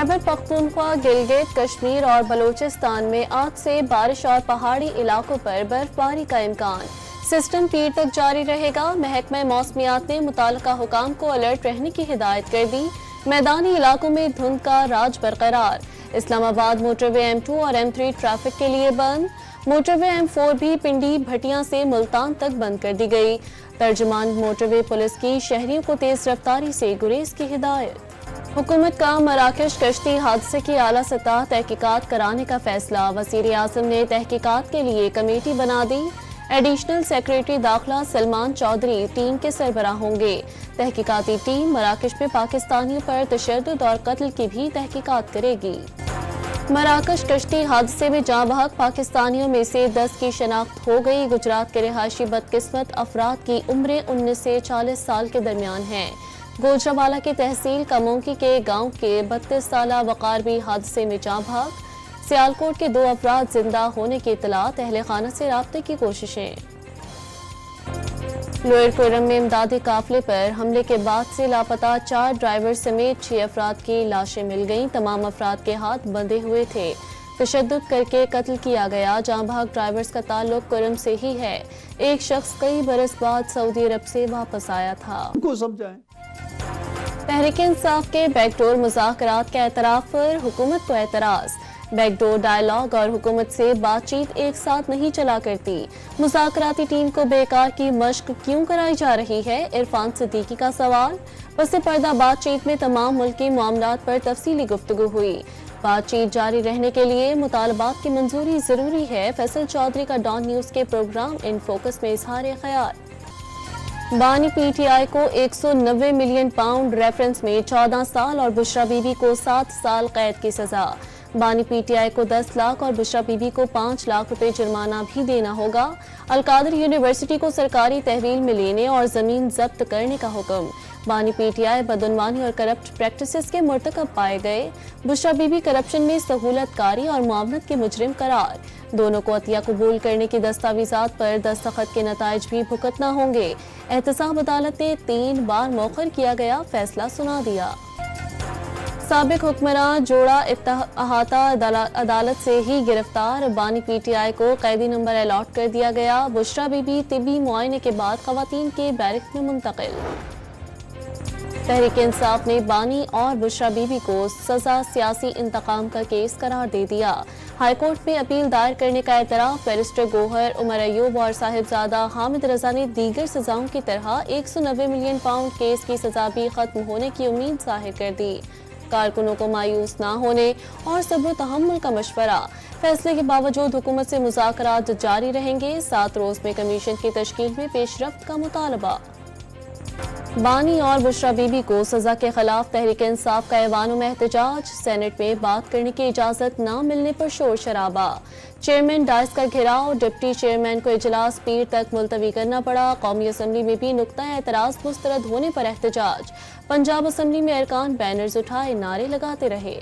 खैबर पख्तूनख्वा, गिलगित, कश्मीर और बलूचिस्तान में आज से बारिश और पहाड़ी इलाकों पर बर्फबारी का इम्कान। सिस्टम पीर तक जारी रहेगा। महकमा मौसमियात ने मुताल्लिका हुकाम को अलर्ट रहने की हिदायत कर दी। मैदानी इलाकों में धुंध का राज बरकरार। इस्लामाबाद मोटरवे M2 और M3 ट्रैफिक के लिए बंद। मोटरवे M4 भी पिंडी भटियां से मुल्तान तक बंद कर दी गई। तर्जुमान मोटरवे पुलिस की शहरियों को तेज रफ्तारी से गुरेज की हिदायत। हुकूमत का मराकश कश्ती हादसे की आला सतह तहकीकात कराने का फैसला। वज़ीर आज़म ने तहकीकात के लिए कमेटी बना दी। एडिशनल सेक्रेटरी दाखिला सलमान चौधरी टीम के सरबराह होंगे। तहकीकाती टीम मराकश में पाकिस्तानियों पर तशद्दुद और कत्ल की भी तहकीकात करेगी। मराकश कश्ती हादसे में जाँ बहक पाकिस्तानियों में से 10 की शनाख्त हो गई। गुजरात के रिहायशी बदकिस्मत अफराद की उम्रें 19 से 40 साल के दरमियान हैं। गोजरावाला की तहसील कमोंकी के गांव के 32 साला वकार भी हादसे में जाँ बहक। सियालकोट के 2 अफराद जिंदा होने की इत्तलात, अहले खाना से राब्ते की कोशिशें। लोअर कोरम में इमदादी काफिले पर हमले के बाद से लापता 4 ड्राइवर समेत 6 अफराद की लाशें मिल गईं। तमाम अफराद के हाथ बंधे हुए थे। तशद्दुद करके कत्ल किया गया। जाँ बहक ड्राइवर्स का ताल्लुक कोरम से ही है। एक शख्स कई बरस बाद सऊदी अरब से वापस आया था। तहरीक इंसाफ के बैकडोर मुज़ाकरात के एतराफ़ पर हुकूमत को एतराज़। बैकडोर डायलॉग और हुकूमत से बातचीत एक साथ नहीं चला करती। मुज़ाकराती टीम को बेकार की मश्क क्यों कराई जा रही है? इरफान सिद्दीकी का सवाल। पस पर्दा बातचीत में तमाम मुल्की मामलात पर तफसीली गुफ्तगू हुई। बातचीत जारी रहने के लिए मुतालबात की मंजूरी जरूरी है। फैसल चौधरी का डॉन न्यूज़ के प्रोग्राम इन फोकस में इजहार ख्याल। बानी PTI को 190 मिलियन पाउंड रेफरेंस में 14 साल और बुशरा बीबी को 7 साल कैद की सजा। बानी PTI को 10 लाख और बुशरा बीबी को 5 लाख रुपए जुर्माना भी देना होगा। अलकादर यूनिवर्सिटी को सरकारी तहवील में लेने और जमीन जब्त करने का हुक्म। बानी PTI बदउनवानी और करप्ट प्रैक्टिसेस के मुर्तकब पाए गए। बुशरा बीबी करप्शन में सहूलतकारी और मुआवनत के मुजरिम करार। दोनों को अतिया कबूल करने की दस्तावेजात पर दस्तखत के नताइज भी भुगतना होंगे। एहतसाब अदालत ने 3 बार मौखर किया गया फैसला सुना दिया। साबिक हुक्मरान जोड़ा अहाता अदालत से ही गिरफ्तार। बानी PTI को कैदी नंबर अलॉट कर दिया गया। बुशरा बीबी तिब्बी मुआयने के बाद खवातीन के बैरक में मुंतकिल। तहरीक इंसाफ ने बानी और बुशरा बीबी को सजा सियासी इंतकाम का केस करार दे दिया। हाईकोर्ट में अपील दायर करने का एतराफ। बैरिस्टर गोहर, उमर अयूब और साहिबजादा हामिद रजा ने दीगर सजाओं की तरह 190 मिलियन पाउंड केस की सजा भी खत्म होने की उम्मीद जाहिर कर दी। कारकुनों को मायूस न होने और सब्र तहम्मुल का मशवरा। फैसले के बावजूद हुकूमत से मुज़ाकरात जारी रहेंगे। 7 रोज में कमीशन की तश्कील में पेशरफ्त का मुतालबा। बानी और बुशरा बीबी को सजा के खिलाफ तहरीक इंसाफ का ऐवानों में एहतजाज। सेनेट में बात करने की इजाजत न मिलने पर शोर शराबा। चेयरमैन डाइस का घेराव। डिप्टी चेयरमैन को इजलास पीर तक मुलतवी करना पड़ा। कौमी असम्बली में भी नुक्ता एतराज मुस्तरद होने पर एहतजाज। पंजाब असम्बली में अरकान बैनर्स उठाए नारे लगाते रहे।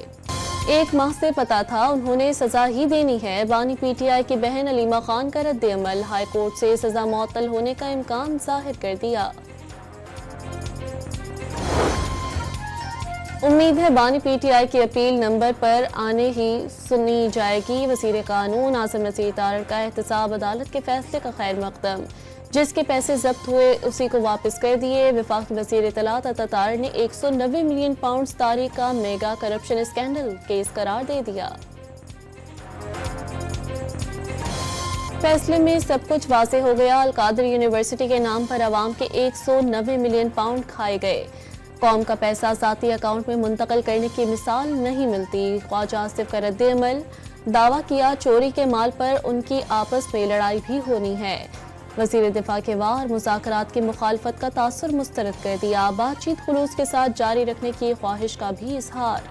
1 माह से पता था उन्होंने सजा ही देनी है। बानी PTI की बहन अलीमा खान का रद्द अमल। हाईकोर्ट से सजा मुअत्तल होने का इम्कान जाहिर कर दिया। उम्मीद है बानी PTI की अपील नंबर पर आने ही सुनी जाएगी। वज़ीर कानून आज़म नज़ीर तारड़ का एहतसाब अदालत के फैसले का खैर मकदम। जिसके पैसे जब्त हुए उसी को वापस कर दिए। वफाकी वज़ीर इत्तलात अता तारड़ ने 190 मिलियन पाउंड तारीख का मेगा करप्शन स्कैंडल केस करार दे दिया। फैसले में सब कुछ वाज़े हो गया। अलकादर यूनिवर्सिटी के नाम पर अवाम के 190 मिलियन पाउंड खाए गए। कौम का पैसा ज़ाती अकाउंट में मुंतकिल करने की मिसाल नहीं मिलती। ख्वाजा आसिफ का रद्द अमल। दावा किया चोरी के माल पर उनकी आपस में लड़ाई भी होनी है। वज़ीर दिफा के वार मुज़ाकरात की मुखालफत का तासुर मुस्तरद कर दिया। बातचीत खुलूस के साथ जारी रखने की ख्वाहिश का भी इजहार।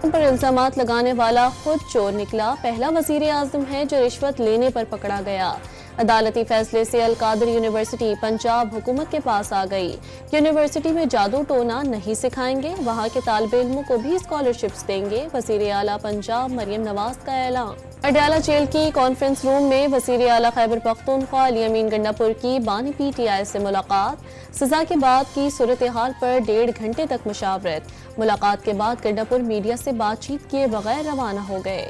उन पर इल्जामात लगाने वाला खुद चोर निकला। पहला वज़ीर आज़म है जो रिश्वत लेने पर पकड़ा गया। अदालती फैसले से अल कादर यूनिवर्सिटी पंजाब हुकूमत के पास आ गई। यूनिवर्सिटी में जादू टोना नहीं सिखाएंगे, वहाँ के तालिबे इल्मों को भी स्कॉलरशिप्स देंगे। वज़ीर आला पंजाब मरियम नवाज का ऐलान। अडयाला जेल की कॉन्फ्रेंस रूम में वज़ीर आला खैबर पख्तूनख्वा अली अमीन गंडापुर की बानी PTI से मुलाकात। सजा के बाद की सूरत हाल पर 1.5 घंटे तक मुशावरत। मुलाकात के बाद गंडापुर मीडिया से बातचीत किए बगैर रवाना हो गए।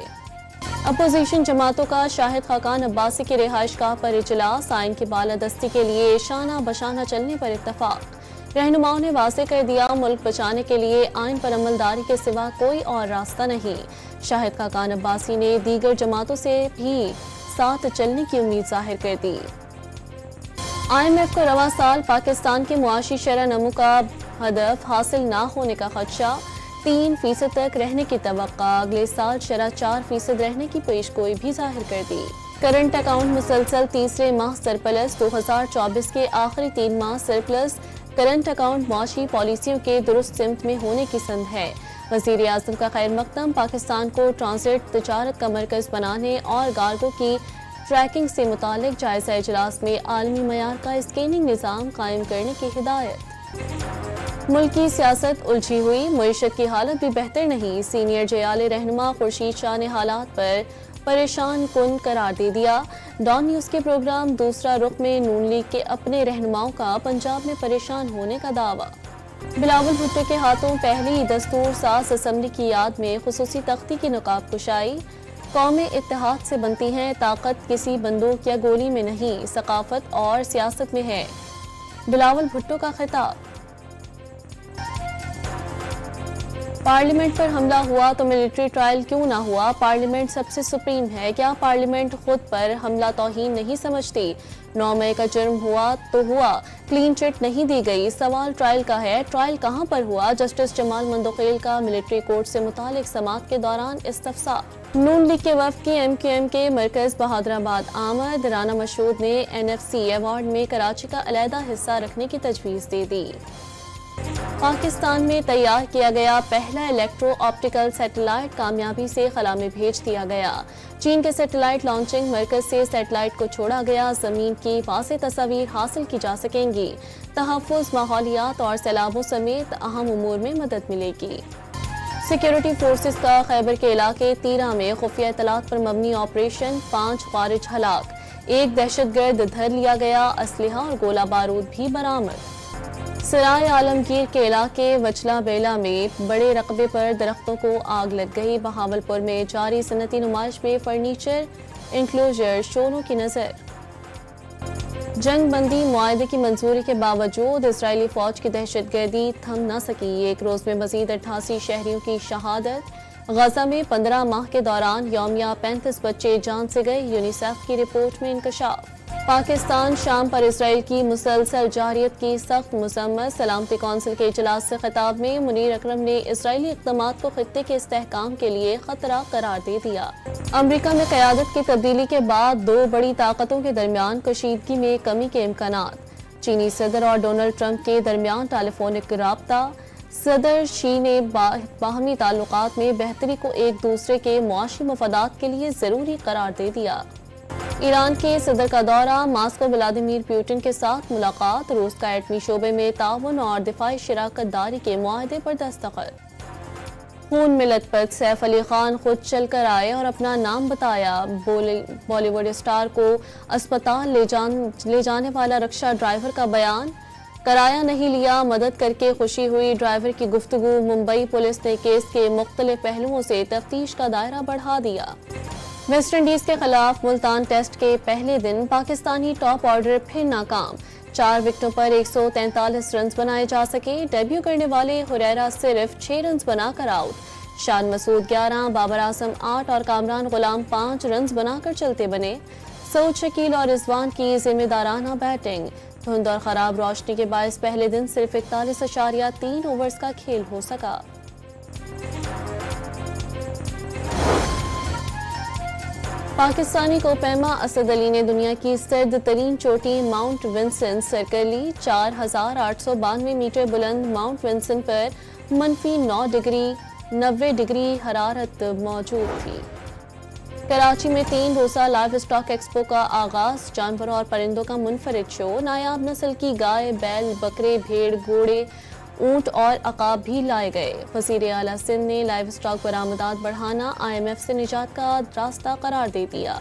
अपोजिशन जमातों का शाहिद खाकान अब्बासी की रिहाइशगाह पर इजलास। आइन की बालादस्ती के लिए शाना बशाना चलने पर इत्तफाक। रहनुमाओं ने वाज़ेह कर दिया, मुल्क बचाने के लिए आइन पर अमलदारी के सिवा कोई और रास्ता नहीं। शाहिद खाकान अब्बासी ने दीगर जमातों से भी साथ चलने की उम्मीद जाहिर कर दी। IMF को रवा साल पाकिस्तान के मुआशी शरह नमू का हदफ हासिल ना होने का खदशा। 3% तक रहने की तवक्का। अगले साल शरह 4% रहने की पेशगोई भी जाहिर कर दी। करंट अकाउंट मुसलसल तीसरे माह सरप्लस। 2024 के आखिरी 3 माह सरप्लस। करंट अकाउंट मुआशी पॉलिसियों के दुरुस्त सिमत में होने की संद है। वज़ीर आज़म का खैर मकदम पाकिस्तान को ट्रांजिट तिजारत का मरकज बनाने और गार्गो की ट्रैकिंग से मुतालिक जायजा इजलास में आलमी मयार का स्कैनिंग निज़ाम कायम करने की हिदायत। मुल्क की सियासत उलझी हुई, मईशत की हालत भी बेहतर नहीं। सीनियर जयाले रहनुमा खुर्शीद शाह ने हालात पर परेशान कुन करार दे दिया। डॉन न्यूज़ के प्रोग्राम दूसरा रुख में नून लीग के अपने रहनुमाओं का पंजाब में परेशान होने का दावा। बिलावल भुट्टो के हाथों पहली दस्तूर साज असम्बली की याद में खुसूसी तख्ती की नकाब कुशाई। कौमें इत्तेहाद से बनती हैं, ताकत किसी बंदूक या गोली में नहीं, सकाफत और सियासत में है। बिलावल भुट्टो का खिताब। पार्लियामेंट पर हमला हुआ तो मिलिट्री ट्रायल क्यों ना हुआ? पार्लियामेंट सबसे सुप्रीम है। क्या पार्लियामेंट खुद पर हमला तौहीन नहीं समझती? 9 मई का जुर्म हुआ तो हुआ, क्लीन चिट नहीं दी गई। सवाल ट्रायल का है, ट्रायल कहां पर हुआ? जस्टिस जमाल मंदोखेल का मिलिट्री कोर्ट से मुतालिक समाअत के दौरान इस्तफसार। नून लीग के वफ़द की MQM के मरकज बहादुराबाद आमद। राना मशहूद ने NFC अवार्ड में कराची का अलहदा हिस्सा रखने की तजवीज़ दे दी। पाकिस्तान में तैयार किया गया पहला इलेक्ट्रो ऑप्टिकल सैटेलाइट कामयाबी से खला में भेज दिया गया। चीन के सैटेलाइट लॉन्चिंग मरकज से सैटेलाइट को छोड़ा गया। जमीन की वाज़ेह तस्वीर हासिल की जा सकेंगी। तहफ़्फ़ुज़, माहौलियात और सैलाबों समेत अहम उमूर में मदद मिलेगी। सिक्योरिटी फोर्सेस का खैबर के इलाके तीरा में खुफिया इत्तलात पर मबनी ऑपरेशन। 5 खारिज हलाक। 1 दहशतगर्द धर लिया गया। असलहा और गोला बारूद भी बरामद। सराय आलमगीर के इलाके वचला बेला में बड़े रकबे पर दरख्तों को आग लग गई। बहावलपुर में जारी सनती नुमाइश में फर्नीचर इंक्लोजर शोरों की नजर। जंग बंदी मुआहदे की मंजूरी के बावजूद इसराइली फौज की दहशतगर्दी थम न सकी। एक रोज में मजीद 88 शहरियों की शहादत। गजा में 15 माह के दौरान यौमिया 35 बच्चे जान से गए। यूनिसेफ की रिपोर्ट में इंकशाफ। पाकिस्तान शाम पर इसराइल की मुसलसल जारियत की सख्त मजम्मत। सलामती कौंसिल के इजलास से खिताब में मुनीर अकरम ने इसराइली इक़दामात को खित्ते के इस्तेहकाम के लिए खतरा करार दे दिया। अमरीका में क़यादत की तब्दीली के बाद 2 बड़ी ताकतों के दरमियान कशीदगी में कमी के इम्कानात। चीनी सदर और डोनाल्ड ट्रंप के दरमियान टेलीफोनिक राब्ता। सदर शी ने बाहमी ताल्लुकात में बेहतरी को एक दूसरे के मुआशी मफादात के लिए ज़रूरी करार दे दिया। ईरान के सदर का दौरा। मास्को व्लादिमीर पुतिन के साथ मुलाकात। रूस का एटमी शोबे में ताउन और दिफाई शराकत दारी के मुआहदे पर दस्तखत। खून में लथपथ सैफ अली खान खुद चल कर आए और अपना नाम बताया। बॉलीवुड स्टार को अस्पताल ले जाने वाला रिक्शा ड्राइवर का बयान। किराया नहीं लिया, मदद करके खुशी हुई। ड्राइवर की गुफ्तगू। मुंबई पुलिस ने केस के मुख्तलिफ पहलुओं से तफ्तीश का दायरा बढ़ा दिया। वेस्ट इंडीज के खिलाफ मुल्तान टेस्ट के पहले दिन पाकिस्तानी टॉप ऑर्डर फिर नाकाम। 4 विकेटों पर 143 रन बनाए जा सके। डेब्यू करने वाले हुरैरा सिर्फ 6 रन बनाकर आउट। शान मसूद 11, बाबर आजम 8 और कामरान गुलाम 5 रन बनाकर चलते बने। सऊद शकील और रिजवान की जिम्मेदाराना बैटिंग। धुंध और खराब रोशनी के बायस पहले दिन सिर्फ 41.3 ओवर्स का खेल हो सका। पाकिस्तानी कोपैमा असद अली ने दुनिया की सर्द तरीन चोटी माउंट विंसन सर कर ली। 4892 मीटर बुलंद माउंट विंसन पर -9 डिग्री 90 डिग्री हरारत मौजूद थी। कराची में 3 रोजा लाइव स्टॉक एक्सपो का आगाज। जानवरों और परिंदों का मुनफरिद शो। नायाब नस्ल की गाय, बैल, बकरे, भेड़, घोड़े, ऊंट और अकाब भी लाए गए। वज़ीर आला सिंध ने लाइव स्टॉक बरामदात बढ़ाना IMF से निजात का रास्ता करार दे दिया।